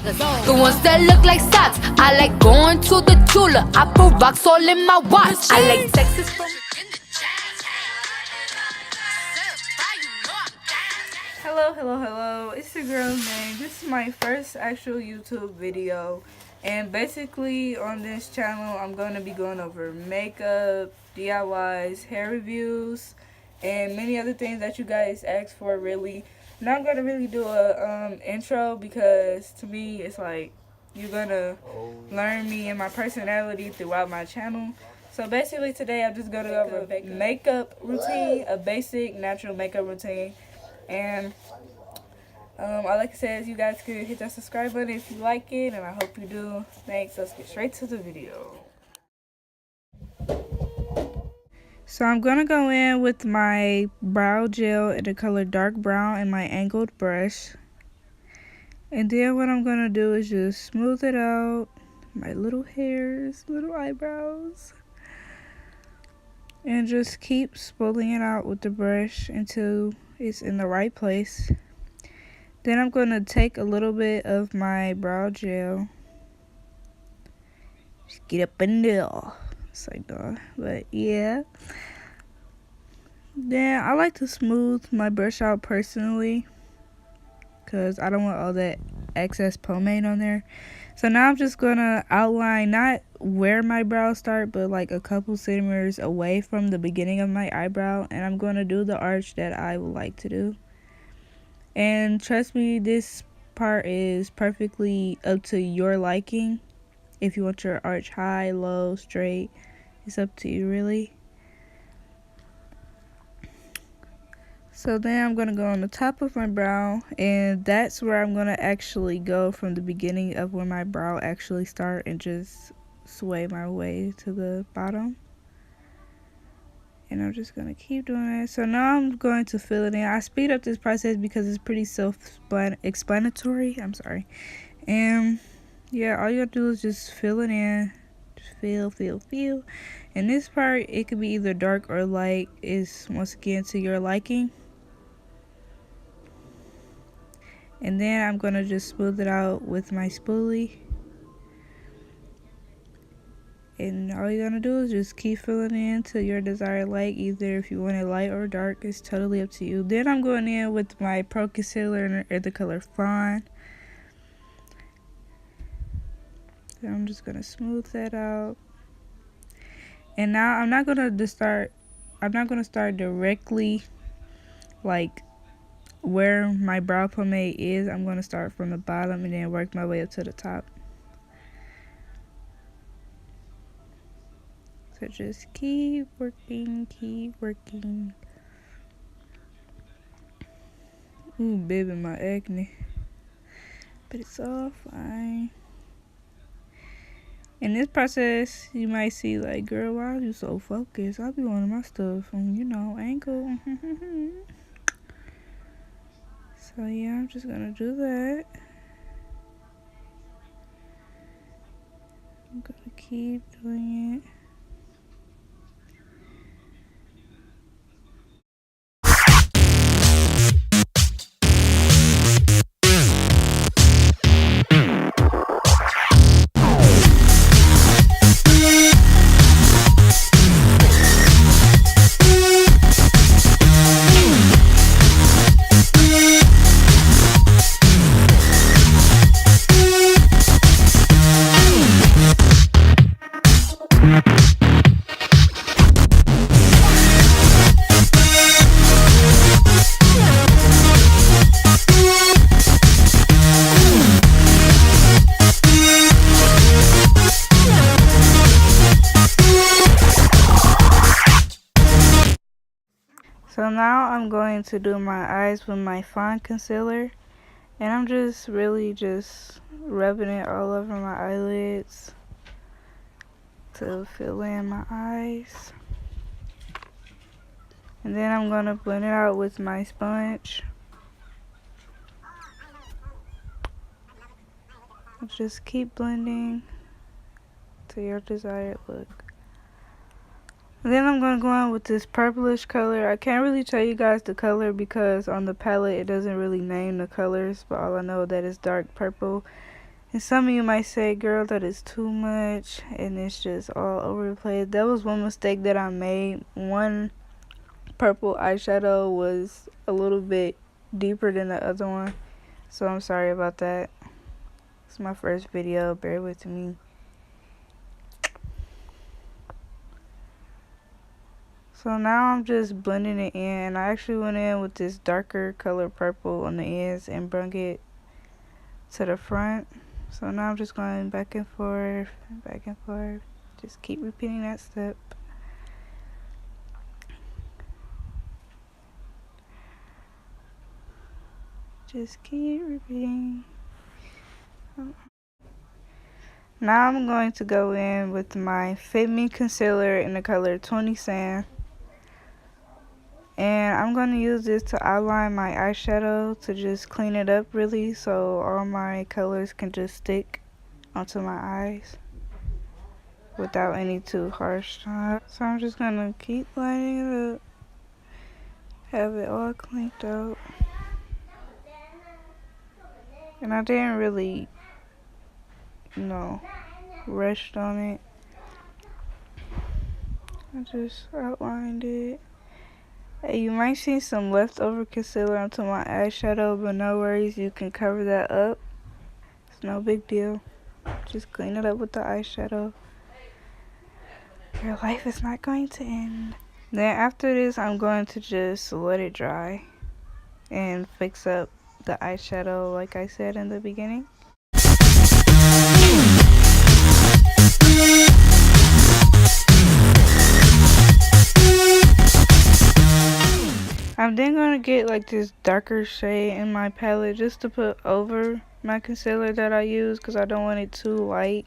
The ones that look like socks. I like going to the Tula. I put rocks all in my watch. I like Texas from. Hello, it's your girl's name. This is my first actual YouTube video, and basically on this channel I'm going to be going over makeup, DIYs, hair reviews, and many other things that you guys asked for. Really, I'm not going to really do a intro, because to me it's like you're going to learn me and my personality throughout my channel. So basically today I'm just going to go over a makeup routine, a basic natural makeup routine. And all I can say is you guys can hit that subscribe button if you like it, and I hope you do. Thanks. Let's get straight to the video. So I'm going to go in with my brow gel in the color dark brown and my angled brush. And then what I'm going to do is just smooth it out, my little hairs, little eyebrows. And just keep spooling it out with the brush until it's in the right place. Then I'm going to take a little bit of my brow gel. Just get up in there. It's like that. But yeah. Then I like to smooth my brush out personally, because I don't want all that excess pomade on there. So now I'm just going to outline not where my brows start, but like a couple centimeters away from the beginning of my eyebrow. And I'm going to do the arch that I would like to do. And trust me, this part is perfectly up to your liking. If you want your arch high, low, straight, it's up to you really. So then I'm going to go on the top of my brow, and that's where I'm going to actually go from the beginning of where my brow actually start, and just sway my way to the bottom. And I'm just going to keep doing it. So now I'm going to fill it in. I speed up this process because it's pretty self-explanatory. I'm sorry. And yeah, all you have to do is just fill it in. Just fill. And this part, it could be either dark or light. Is once again to your liking. And then I'm going to just smooth it out with my spoolie. And all you're going to do is just keep filling in to your desired light. Either if you want it light or dark, it's totally up to you. Then I'm going in with my Pro Concealer in the color Fawn. So I'm just going to smooth that out. And now I'm not going to start directly like where my brow pomade is. I'm going to start from the bottom and then work my way up to the top. So just keep working. Ooh, baby, my acne. But it's all fine. In this process, you might see like, girl, why are you so focused? I'll be wanting my stuff from, angle. So yeah, I'm just gonna do that. I'm gonna keep doing it. So now I'm going to do my eyes with my Fawn concealer, and I'm just really just rubbing it all over my eyelids to fill in my eyes. And then I'm going to blend it out with my sponge. Just keep blending to your desired look. And then I'm going to go on with this purplish color. I can't really tell you guys the color because on the palette it doesn't really name the colors, but all I know that it's dark purple. And some of you might say, girl, that is too much and it's just all over the place. That was one mistake that I made. One purple eyeshadow was a little bit deeper than the other one, so I'm sorry about that. It's my first video, bear with me. So now I'm just blending it in. I actually went in with this darker color purple on the ends and brought it to the front. So now I'm just going back and forth, back and forth. Just keep repeating that step. Just keep repeating. Now I'm going to go in with my Fit Me concealer in the color 20 Sand. And I'm going to use this to outline my eyeshadow to just clean it up really, so all my colors can just stick onto my eyes without any too harsh time. So I'm just going to keep lining it up, have it all cleaned out. And I didn't really, rushed on it. I just outlined it. Hey, you might see some leftover concealer onto my eyeshadow, but no worries, you can cover that up. It's no big deal. Just clean it up with the eyeshadow. Your life is not going to end. Then after this, I'm going to just let it dry and fix up the eyeshadow like I said in the beginning. I'm then going to get like this darker shade in my palette just to put over my concealer that I use because I don't want it too light.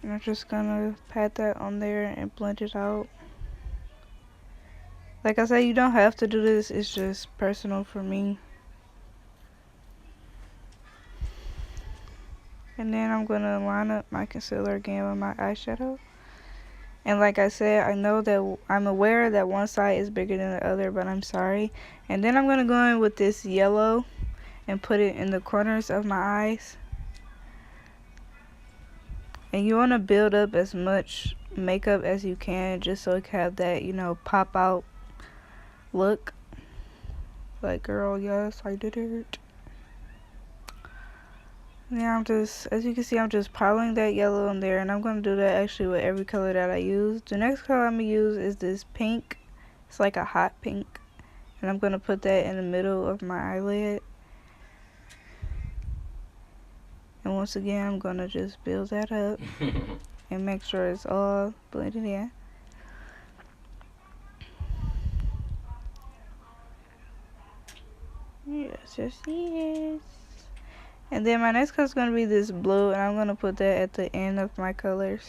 And I'm just going to pat that on there and blend it out. Like I said, you don't have to do this, it's just personal for me. And then I'm going to line up my concealer again with my eyeshadow. And like I said, I know that I'm aware that one side is bigger than the other, but I'm sorry. And then I'm going to go in with this yellow and put it in the corners of my eyes. And you want to build up as much makeup as you can just so it can have that, pop out look. Like, girl, yes, I did it. Yeah, as you can see, I'm just piling that yellow in there, and I'm going to do that actually with every color that I use. The next color I'm going to use is this pink. It's like a hot pink, and I'm going to put that in the middle of my eyelid. And once again, I'm going to just build that up and make sure it's all blended in. Yes, yes, yes. And then my next color is going to be this blue, and I'm going to put that at the end of my colors.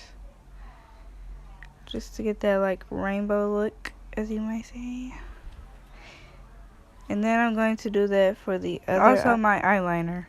Just to get that like rainbow look, as you might say. And then I'm going to do that for the other, also my eyeliner.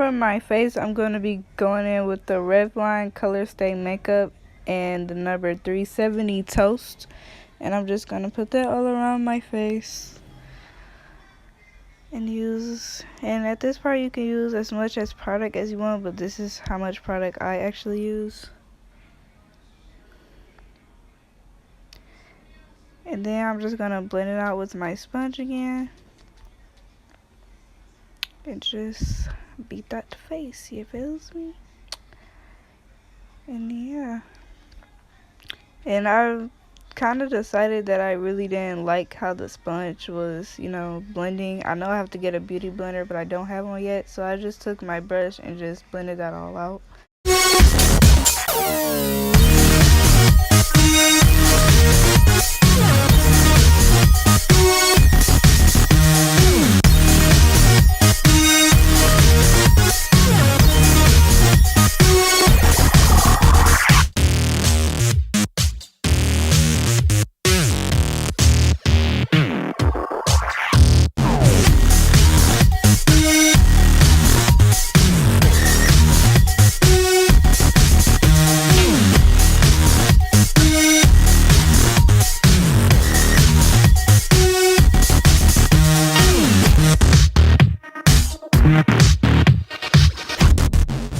for my face, I'm going to be going in with the Revlon COLORSTAY makeup and the number 370 Toast. And I'm just going to put that all around my face. And at this part you can use as much as product as you want, but this is how much product I actually use. And then I'm just gonna blend it out with my sponge again and just beat that face, you feels me? And yeah, and I kind of decided that I really didn't like how the sponge was, you know, blending. I know I have to get a beauty blender, but I don't have one yet, so I just took my brush and just blended that all out.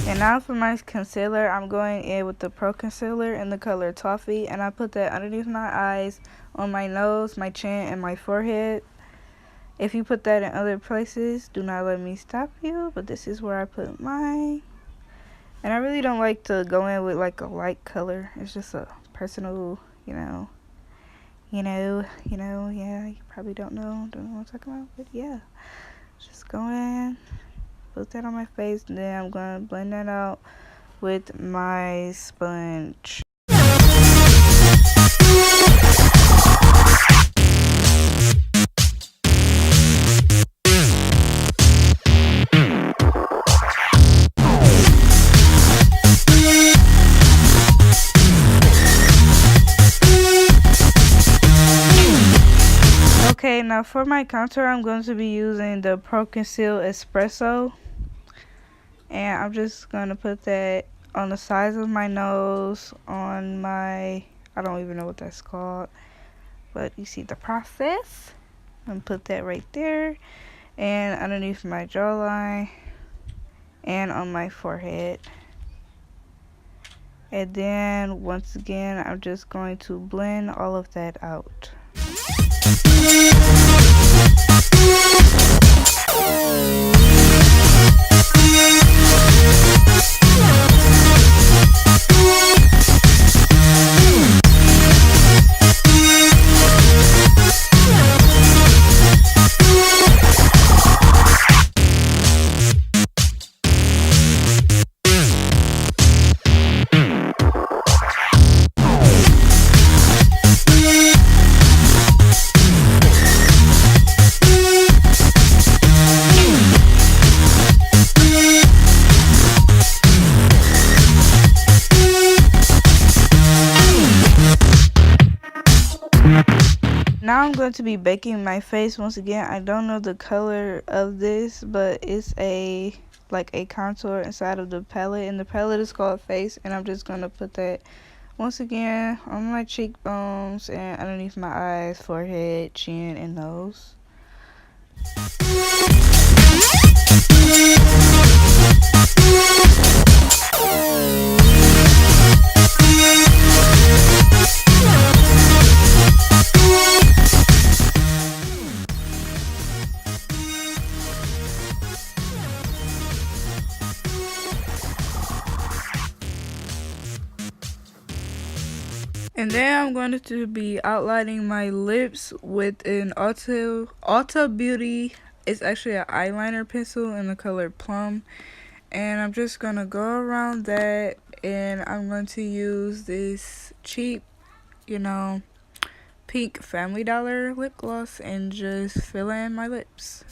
And now for my concealer, I'm going in with the Pro Concealer in the color Toffee, and I put that underneath my eyes, on my nose, my chin, and my forehead. If you put that in other places, do not let me stop you, but this is where I put mine. And I really don't like to go in with like a light color. It's just a personal, yeah, you probably don't know what I'm talking about, but yeah, just go in. Put that on my face, and then I'm going to blend that out with my sponge. Okay, now for my contour, I'm going to be using the Pro Conceal-Espresso. And I'm just going to put that on the sides of my nose, on my, I don't even know what that's called, but you see the process. And put that right there, and underneath my jawline, and on my forehead. And then once again, I'm just going to blend all of that out. Now I'm going to be baking my face. Once again, I don't know the color of this, but it's like a contour inside of the palette, and the palette is called Face, and I'm just going to put that once again on my cheekbones and underneath my eyes, forehead, chin, and nose. And then I'm going to be outlining my lips with an Ulta Beauty. It's actually an eyeliner pencil in the color Plum. And I'm just going to go around that, and I'm going to use this cheap, pink Family Dollar lip gloss and just fill in my lips.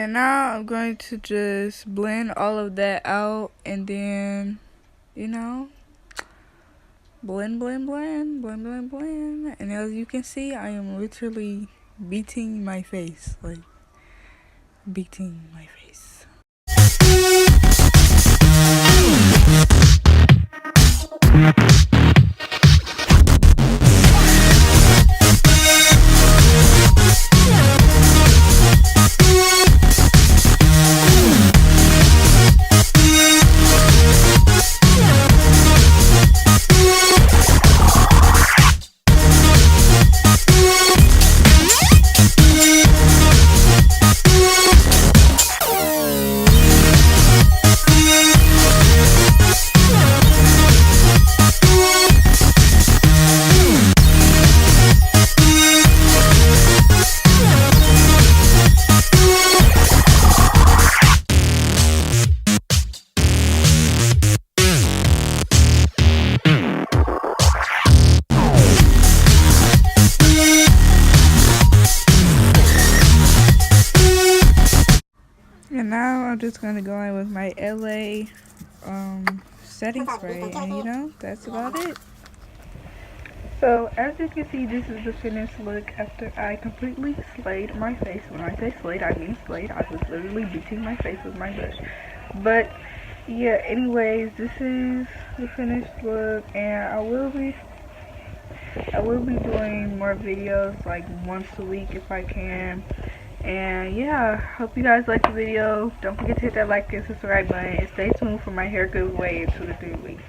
And now I'm going to just blend all of that out, and then, you know, blend, blend, blend, blend, blend, blend. And as you can see, I am literally beating my face, like beating my face. And now I'm just going to go in with my LA setting spray, and you know, that's about it. So as you can see, this is the finished look after I completely slayed my face. When I say slayed, I mean slayed. I was literally beating my face with my brush. But yeah, anyways, this is the finished look, and I will be doing more videos like once a week if I can. And yeah, hope you guys liked the video. Don't forget to hit that like and subscribe button, and stay tuned for my hair giveaway in 2 to 3 weeks.